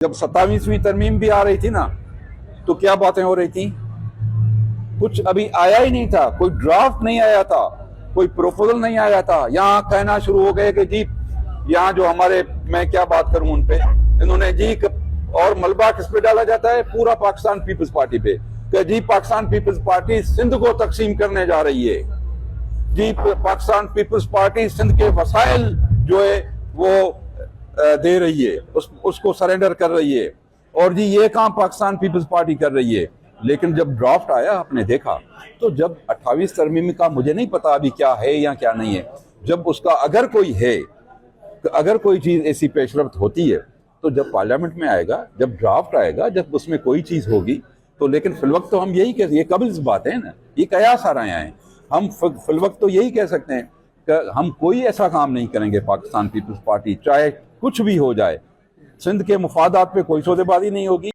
जब 27वीं तरमीम भी आ रही थी ना, तो क्या बातें हो रही थी? कुछ अभी आया ही नहीं था, कोई ड्राफ्ट नहीं आया था, कोई प्रोपोजल नहीं आया था। यहाँ कहना शुरू हो गए कि जी यहाँ जो हमारे, मैं क्या बात करूं उन पे, इन्होंने जी और मलबा किस पे डाला जाता है? पूरा पाकिस्तान पीपल्स पार्टी पे, कि जी पाकिस्तान पीपल्स पार्टी सिंध को तकसीम करने जा रही है, जी पाकिस्तान पीपल्स पार्टी सिंध के वसाइल जो है वो दे रही है, उसको सरेंडर कर रही है, और जी ये काम पाकिस्तान पीपल्स पार्टी कर रही है। लेकिन जब ड्राफ्ट आया, आपने देखा, तो जब 28 तरमीम का मुझे नहीं पता अभी क्या है या क्या नहीं है, जब उसका अगर कोई है, अगर कोई चीज ऐसी पेशरफ्त होती है, तो जब पार्लियामेंट में आएगा, जब ड्राफ्ट आएगा, जब उसमें कोई चीज होगी तो। लेकिन फिलवक्त तो हम यही कह, ये कबिल बात है ना, ये कयास आ रहे हैं, हम फिलवक्त तो यही कह सकते हैं कि हम कोई ऐसा काम नहीं करेंगे पाकिस्तान पीपल्स पार्टी, चाहे कुछ भी हो जाए, सिंध के मुफादात पे कोई सौदेबाजी नहीं होगी।